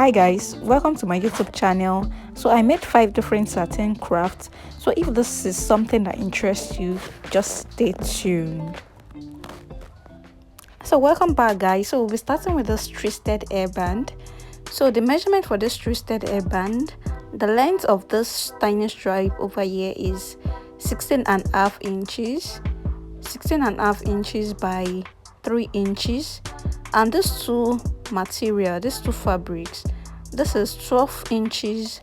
Hi guys, welcome to my YouTube channel. So I made 5 different satin crafts. So if this is something that interests you, just stay tuned. So welcome back guys. So we'll be starting with this twisted hairband. So the measurement for this twisted hairband, the length of this tiny stripe over here is 16.5 inches. 16.5 inches by 3 inches. And these two fabrics, this is 12 inches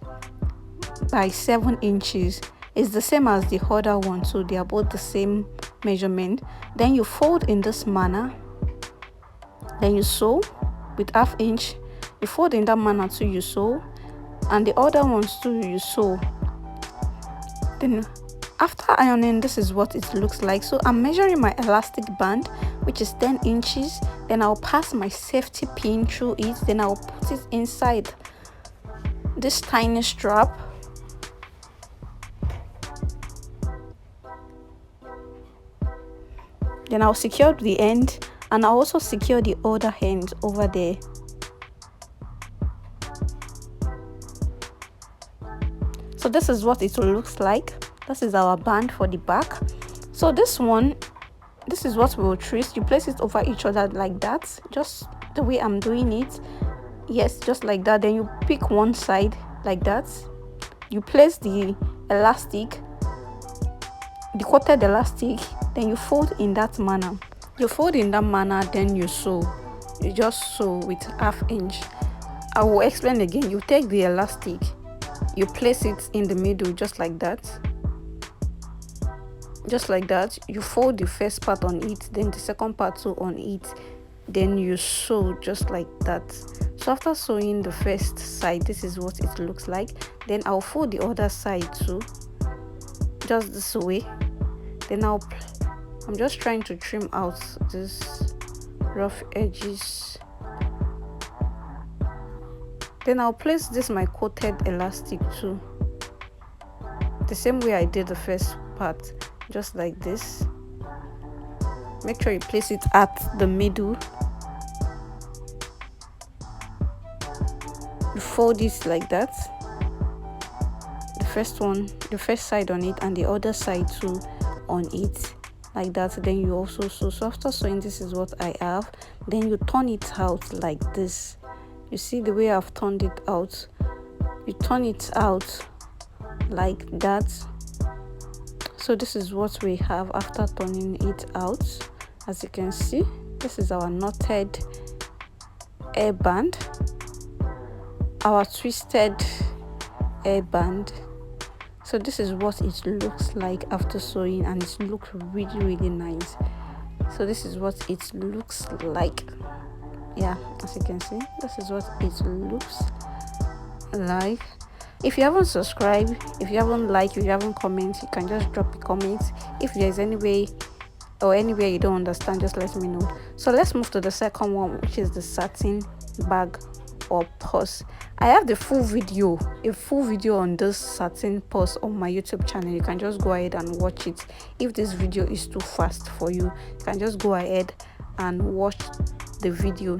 by 7 inches. It's the same as the other one, so they are both the same measurement. Then you fold in this manner, then you sew with 1/2 inch. You fold in that manner too, you sew, and the other ones too you sew. Then after ironing, this is what it looks like. So I'm measuring my elastic band, which is 10 inches. Then I'll pass my safety pin through it. Then I'll put it inside this tiny strap. Then I'll secure the end, and I'll also secure the other end over there. So this is what it looks like. This is our band for the back. So this is what we will twist. You place it over each other like that, just the way I'm doing it. Yes, just like that. Then you pick one side like that. You place the elastic, the quoted elastic, then you fold in that manner. You fold in that manner, then you sew. You just sew with 1/2 inch. I will explain again. You take the elastic, you place it in the middle just like that. Just like that. You fold the first part on it, then the second part too on it, then you sew just like that. So after sewing the first side, this is what it looks like. Then I'll fold the other side too, just this way. Then I'm just trying to trim out this rough edges. Then I'll place this my coated elastic too, the same way I did the first part, just like this. Make sure you place it at the middle. You fold it like that, the first side on it, and the other side too on it, like that. Then you also sew. So after sewing, this is what I have. Then you turn it out like this. You see the way I've turned it out. You turn it out like that. So this is what we have after turning it out. As you can see, this is our knotted hairband, our twisted hairband. So this is what it looks like after sewing, and it looks really nice. So this is what it looks like. Yeah, as you can see, this is what it looks like. If you haven't subscribed, if you haven't liked, if you haven't commented, you can just drop a comment. If there's any way or anywhere you don't understand, just let me know. So let's move to the second one, which is the satin bag or purse. I have the full video on this satin purse on my YouTube channel. You can just go ahead and watch it. If this video is too fast for you, you can just go ahead and watch the video.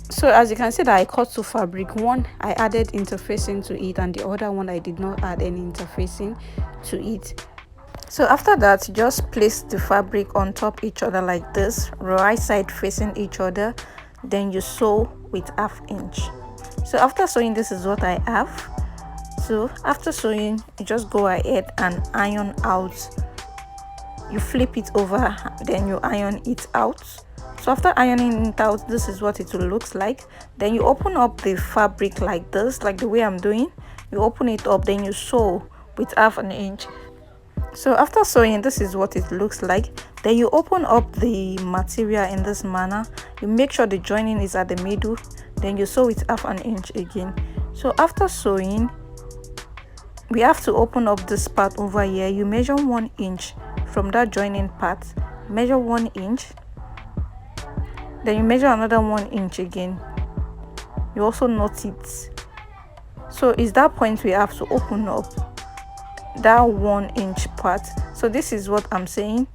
So as you can see that I cut 2 fabric. One I added interfacing to it, and the other one I did not add any interfacing to it. So after that, you just place the fabric on top each other like this, right side facing each other. Then you sew with 1/2 inch. So after sewing, this is what I have. So after sewing, you just go ahead and iron out. You flip it over, then you iron it out. So after ironing it out, this is what it looks like. Then you open up the fabric like this, like the way I'm doing. You open it up, then you sew with 1/2 inch. So after sewing, this is what it looks like. Then you open up the material in this manner. You make sure the joining is at the middle. Then you sew with 1/2 inch again. So after sewing, we have to open up this part over here. You measure 1 inch from that joining part. Measure 1 inch. Then you measure another 1 inch again. You also knot it. So it's that point we have to open up that 1 inch part. So this is what I'm saying.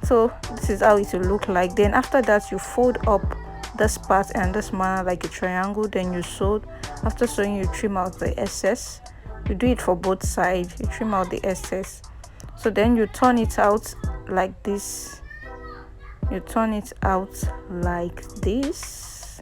So this is how it will look like. Then after that, you fold up this part and this manner like a triangle, then you sew. After sewing, you trim out the excess. You do it for both sides. You trim out the excess. So then you turn it out like this. You turn it out like this.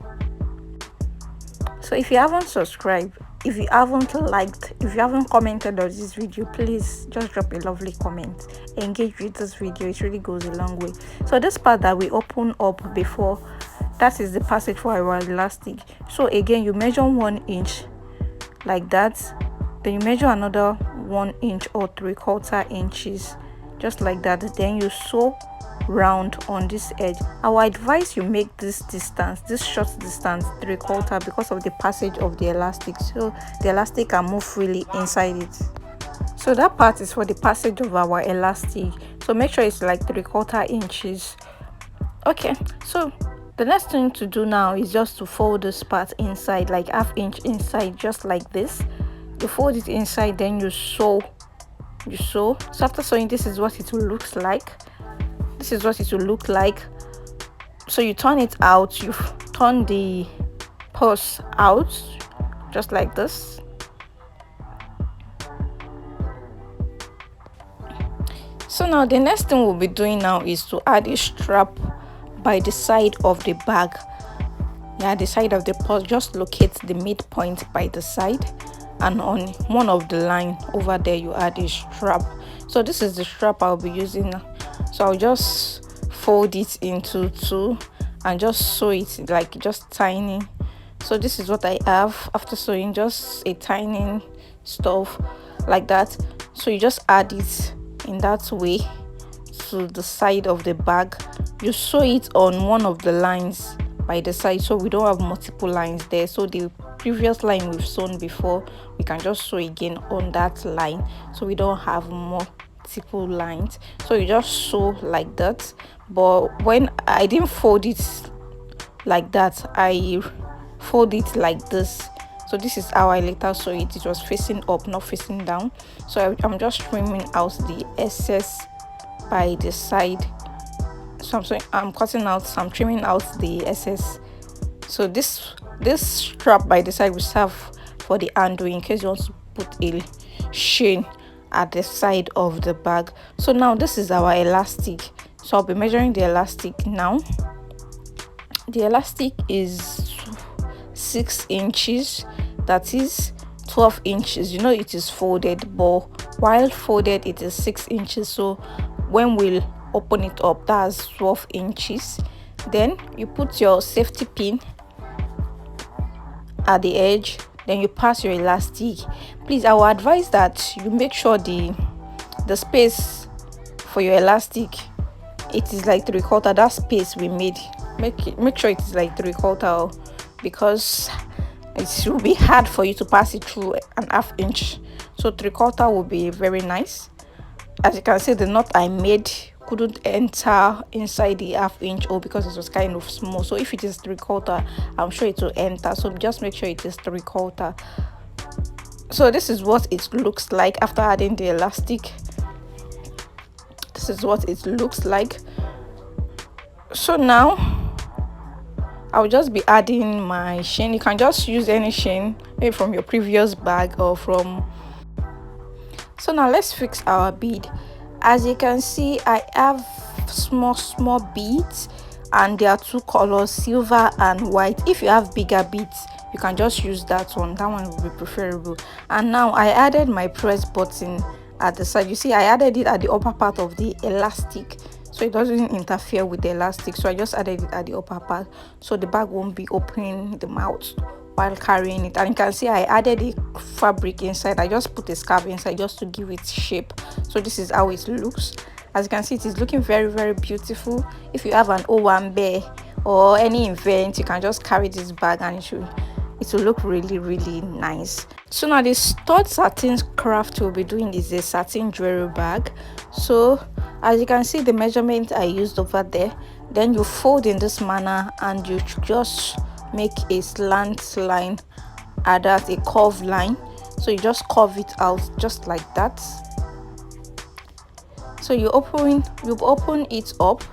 So if you haven't subscribed, if you haven't liked, if you haven't commented on this video, please just drop a lovely comment. Engage with this video, it really goes a long way. So this part that we open up before, that is the passage for our elastic. So again, you measure 1 inch like that, then you measure another 1 inch or 3/4 inches, just like that. Then you sew round on this edge. I would advise you make this distance, this short distance, 3/4, because of the passage of the elastic, so the elastic can move freely inside it. So that part is for the passage of our elastic, so make sure it's like 3/4 inches. Okay, so the next thing to do now is just to fold this part inside, like 1/2 inch inside, just like this. You fold it inside, then you sew. So after sewing, this is what it will look like. This is what it will look like. So you turn it out, you turn the purse out just like this. So now the next thing we'll be doing now is to add a strap by the side of the bag. Yeah, the side of the purse, just locate the midpoint by the side, and on one of the line over there you add a strap. So this is the strap I'll be using now. So I'll just fold it into 2 and just sew it like just tiny. So this is what I have after sewing, just a tiny stuff like that. So you just add it in that way to the side of the bag. You sew it on one of the lines by the side, so we don't have multiple lines there. So the previous line we've sewn before, we can just sew again on that line, so we don't have multiple lines. So you just sew like that. But when I didn't fold it like that, I fold it like this. So this is how I later sew it. It was facing up, not facing down. So I'm just trimming out the excess by the side. So I'm cutting out, I'm trimming out the excess. So this strap by the side will serve for the handle in case you want to put a chain at the side of the bag. So now this is our elastic. So I'll be measuring the elastic now. The elastic is 6 inches, that is 12 inches. You know it is folded, but while folded it is 6 inches. So when we'll open it up, that's 12 inches. Then you put your safety pin at the edge, then you pass your elastic. Please, I will advise that you make sure the space for your elastic, it is like 3/4. That space we made, make sure it is like 3/4, because it will be hard for you to pass it through an 1/2 inch. So 3/4 will be very nice. As you can see, the knot I made couldn't enter inside the 1/2 inch hole because it was kind of small. So if it is 3/4, I'm sure it will enter. So just make sure it is 3/4. So this is what it looks like after adding the elastic. This is what it looks like. So now I'll just be adding my chain. You can just use any chain, maybe from your previous bag or from. So now let's fix our bead. As you can see, I have small beads, and there are 2 colors, silver and white. If you have bigger beads, you can just use that one will be preferable. And now I added my press button at the side. You see, I added it at the upper part of the elastic, so it doesn't interfere with the elastic. So I just added it at the upper part, so the bag won't be opening the mouth while carrying it. And you can see I added a fabric inside. I just put a scarf inside just to give it shape. So this is how it looks. As you can see, it is looking very beautiful. If you have an owambe or any event, you can just carry this bag and it will look really nice. So now this third satin craft we'll be doing is a satin jewelry bag. So as you can see, the measurement I used over there, then you fold in this manner and you just make a slant line, add that a curved line. So you just curve it out just like that. So you open it up,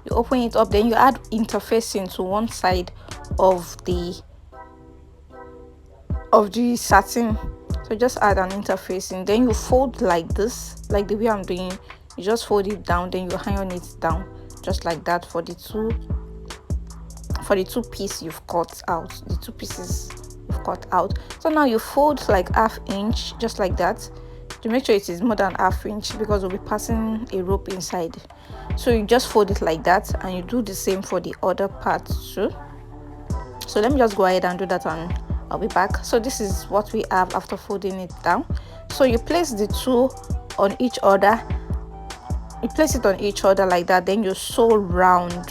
you You open it up, then you add interfacing to one side of the satin. So just add an interfacing, then you fold like this, like the way I'm doing. You just fold it down, then you iron it down just like that for the two pieces you've cut out, the two pieces you've cut out. So now you fold like ½ inch just like that, to make sure it is more than ½ inch, because we'll be passing a rope inside. So you just fold it like that, and you do the same for the other part too. So let me just go ahead and do that, and I'll be back. So this is what we have after folding it down. So you place the two on each other, you place it on each other like that, then you sew round.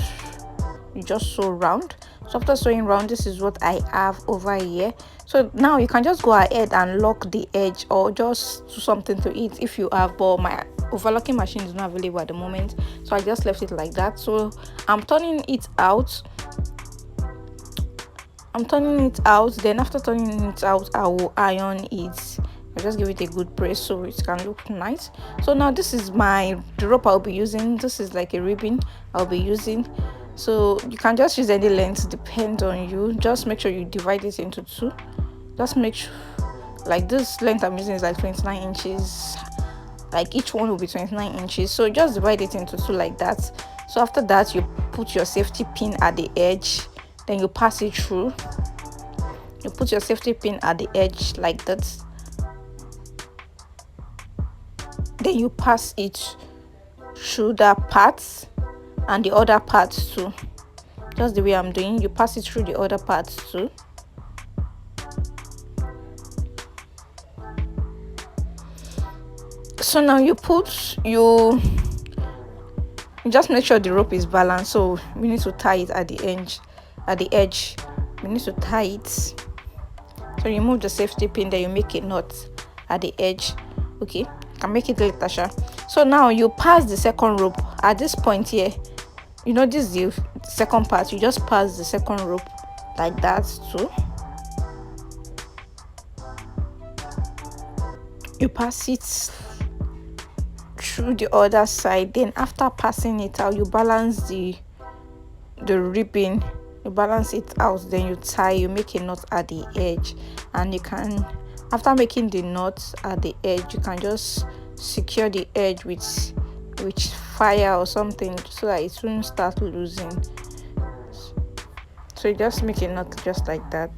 You just sew round. So after sewing round, this is what I have over here. So now you can just go ahead and lock the edge, or just do something to it if you have, but my overlocking machine is not available at the moment, so I just left it like that. So I'm turning it out, then after turning it out, I will iron it. I just give it a good press so it can look nice. So now this is the rope I'll be using. This is like a ribbon I'll be using. So you can just use any length, depend on you. Just make sure you divide it into two. Just make sure, like this length I'm using is like 29 inches. Like each one will be 29 inches. So just divide it into two like that. So after that, you put your safety pin at the edge, then you pass it through. You put your safety pin at the edge like that, then you pass it through that part and the other parts too, just the way I'm doing. You pass it through the other parts too. So now you just make sure the rope is balanced. So we need to tie it at the edge. We need to tie it. So remove the safety pin, then you make a knot at the edge. Okay, can make it later, sure. So now you pass the second rope at this point here. You know, this is the second part. You just pass the second rope like that too. You pass it through the other side, then after passing it out, you balance the ribbon. You balance it out, then you tie. You make a knot at the edge, and you can, after making the knot at the edge, you can just secure the edge with fire or something, so that it won't start losing. So you just make a knot just like that.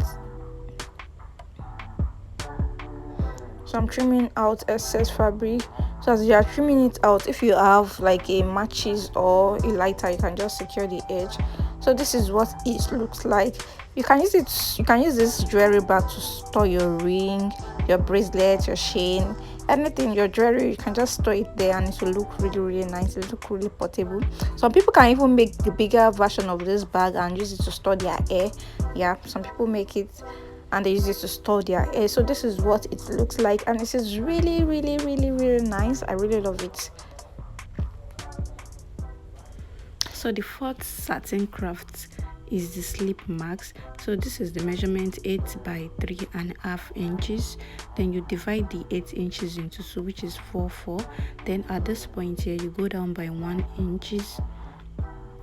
So I'm trimming out excess fabric. So as you are trimming it out, if you have like a matches or a lighter, you can just secure the edge. So this is what it looks like. You can use this jewelry bag to store your ring, your bracelet, your chain, anything, your jewelry. You can just store it there, and it will look really nice. It will look really portable. Some people can even make the bigger version of this bag and use it to store their hair. Yeah, some people make it and they use it to store their hair. So this is what it looks like, and this is really nice. I really love it. So the fourth satin craft is the slip marks. So this is the measurement 8 by 3.5 inches. Then you divide the 8 inches into 2, which is 4. Then at this point here, you go down by 1 inches.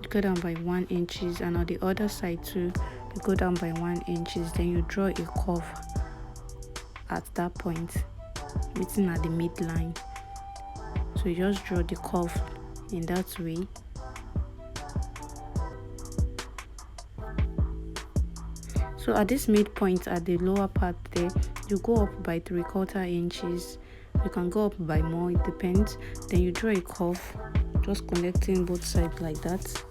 You go down by 1 inches, and on the other side too, you go down by 1 inches. Then you draw a curve at that point, meeting at the midline. So you just draw the curve in that way. So at this midpoint at the lower part there, you go up by 3/4 inches. You can go up by more, it depends. Then you draw a curve, just connecting both sides like that.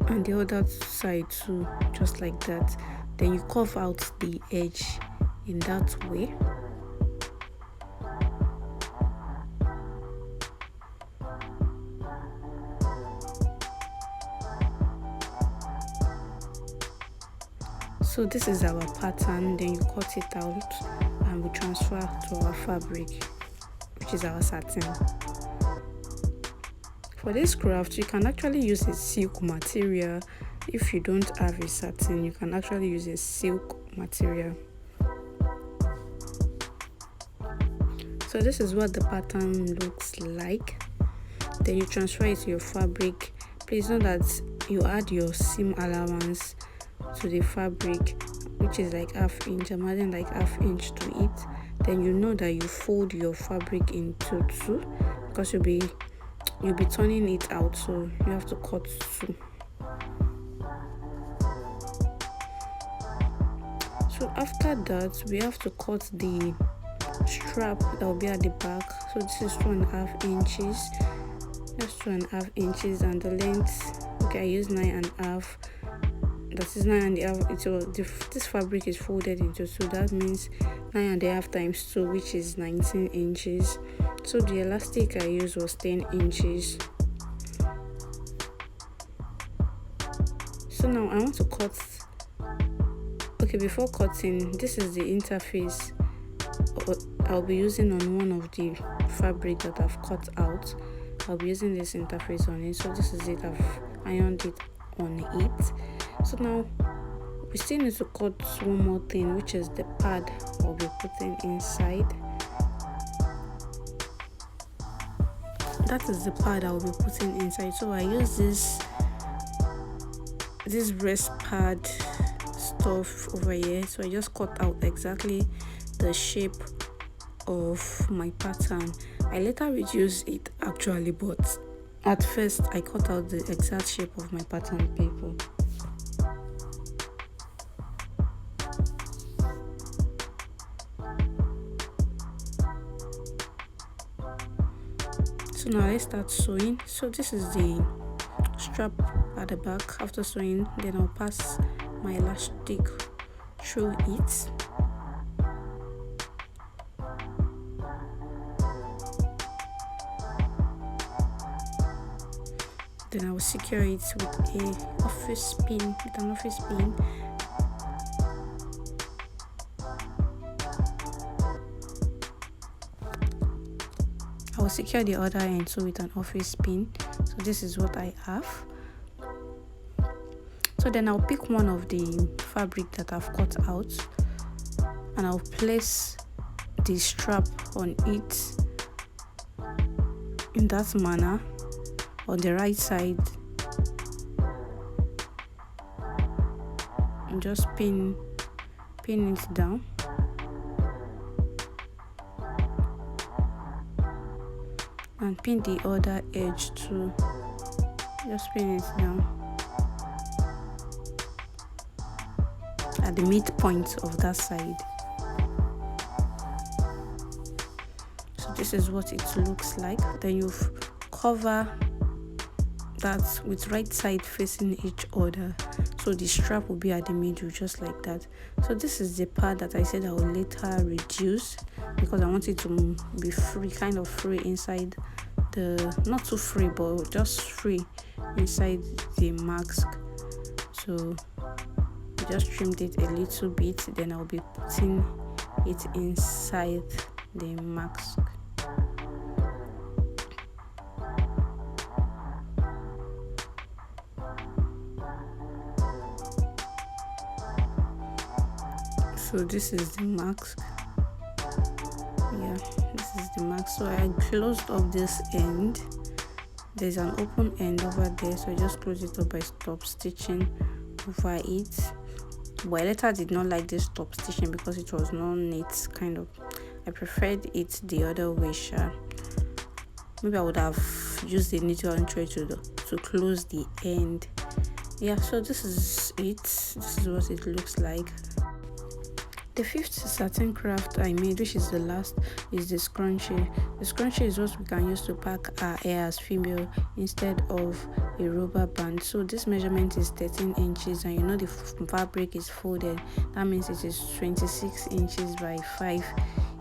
And the other side too, just like that. Then you curve out the edge in that way. So this is our pattern. Then you cut it out and we transfer to our fabric, which is our satin. For this craft, you can actually use a silk material. If you don't have a satin, you can actually use a silk material. So this is what the pattern looks like. Then you transfer it to your fabric. Please know that you add your seam allowance to the fabric, which is like ½ inch. I'm adding like ½ inch to it. Then you know that you fold your fabric into two, because you'll be turning it out, so you have to cut two. So after that, we have to cut the strap that will be at the back. So this is 2½ inches. That's 2½ inches, and the length, okay, I use 9½. That is 9½. This fabric is folded into two. That means 9½ times 2, which is 19 inches. So the elastic I used was 10 inches. So now I want to cut. Okay, before cutting, this is the interface I'll be using on one of the fabric that I've cut out. I'll be using this interface on it. So this is it. I've ironed it on it. So now we still need to cut one more thing, which is the pad I'll be putting inside. That is the pad I'll be putting inside. So I use this breast pad stuff over here. So I just cut out exactly the shape of my pattern. I later reduced it actually, but at first I cut out the exact shape of my pattern paper. So now let's start sewing. So this is the strap at the back. After sewing, then I'll pass my elastic through it. Then I will secure it with an office pin. I will secure the other end too with an office pin. So this is what I have. So then I'll pick one of the fabric that I've cut out, and I'll place the strap on it in that manner on the right side, and just pin it down. And pin the other edge too. Just pin it down at the midpoint of that side. So this is what it looks like. Then you cover that with right side facing each other, so the strap will be at the middle, just like that. So this is the part that I said I will later reduce, because I want it to be free, kind of free inside the, not too free, but just free inside the mask. So I just trimmed it a little bit, then I'll be putting it inside the mask. So this is the mask. Yeah, this is the mask. So I closed up this end. There's an open end over there, so I just closed it up by stop stitching over it. But I later did not like this stop stitching because it was not neat, kind of. I preferred it the other way. Maybe I would have used the needle and thread to close the end. Yeah, so this is it. This is what it looks like. The fifth satin craft I made, which is the last, is the scrunchie. The scrunchie is what we can use to pack our hair as female instead of a rubber band. So this measurement is 13 inches, and you know the fabric is folded. That means it is 26 inches by 5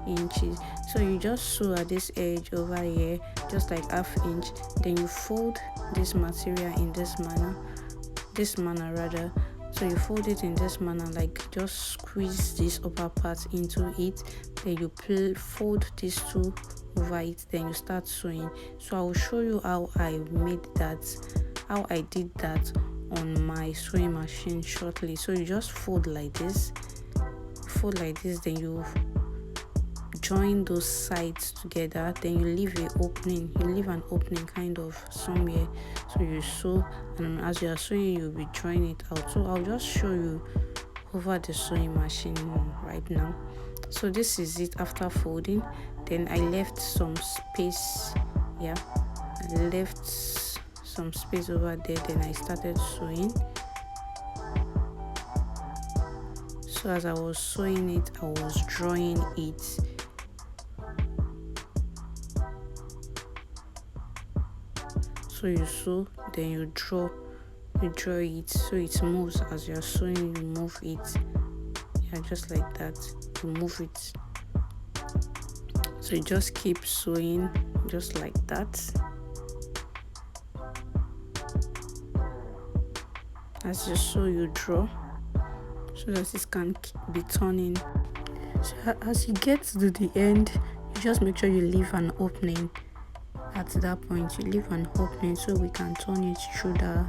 inches. So you just sew at this edge over here, just like ½ inch. Then you fold this material in this manner rather. So you fold it in this manner, like just squeeze this upper part into it. Then you fold these two over it. Then you start sewing. So I will show you how I did that on my sewing machine shortly. So you just fold like this, then you join those sides together, then you leave an opening kind of somewhere, so you sew, and as you are sewing you'll be drawing it out. So I'll just show you over the sewing machine right now. So this is it after folding. Then I left some space, I left some space over there, then I started sewing. So as I was sewing it, I was drawing it. So you sew, then you draw it, so it moves as you're sewing. You move it, just like that, you move it. So you just keep sewing just like that. As you sew, you draw so that it can be turning. So as you get to the end, you just make sure you leave an opening. At that point, you leave an opening so we can turn it through the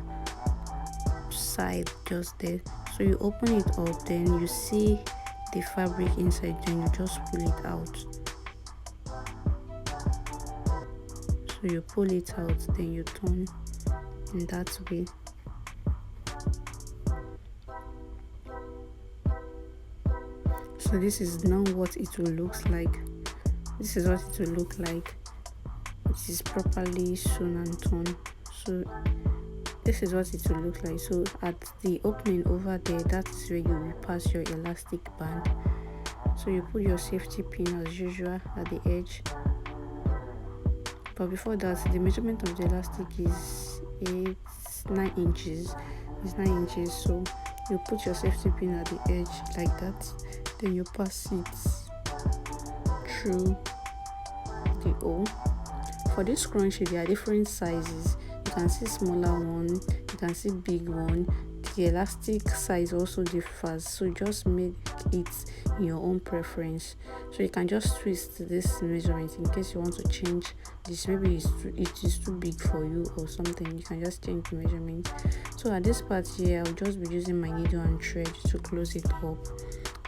side just there. So you open it up, then you see the fabric inside, then you just pull it out. So you pull it out, then you turn in that way. So this is now what it will look like. This is what it will look like. It is properly sewn and torn. So this is what it will look like. So at the opening over there, that is where you will pass your elastic band. So you put your safety pin as usual at the edge. But before that, the measurement of the elastic is 9 inches. It's 9 inches. So you put your safety pin at the edge like that. Then you pass it through the hole. For this scrunchie, there are different sizes. You can see smaller one, you can see big one. The elastic size also differs, so just make it in your own preference. So you can just twist this measurement in case you want to change this. Maybe it is too big for you or something, you can just change the measurement. So at this part here, I'll just be using my needle and thread to close it up.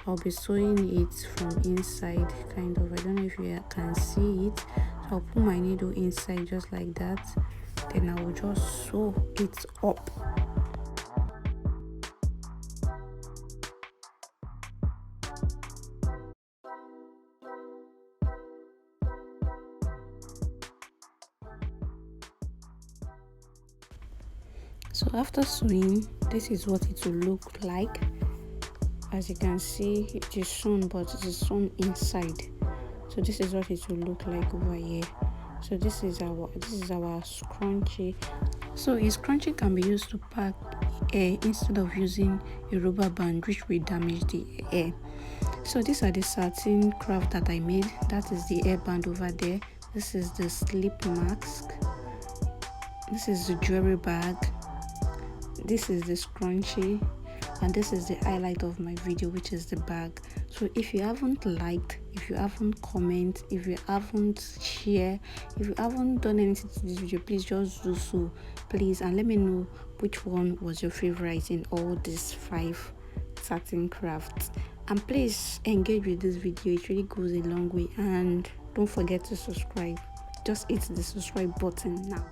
I'll be sewing it from inside, kind of. I don't know if you can see it. So I'll put my needle inside just like that. Then I will just sew it up. So after sewing, this is what it will look like. As you can see, it is sewn, but it is sewn inside. So this is what it will look like over here. So this is our scrunchie. So a scrunchie can be used to pack air instead of using a rubber band, which will damage the air. So these are the satin craft that I made. That is the hairband over there. This is the slip mask. This is the jewelry bag. This is the scrunchie. And this is the highlight of my video, which is the bag. So if you haven't liked, if you haven't comment, if you haven't share, if you haven't done anything to this video, please just do so, please, and let me know which one was your favorite in all these 5 satin crafts. And please engage with this video, it really goes a long way. And don't forget to subscribe. Just hit the subscribe button now.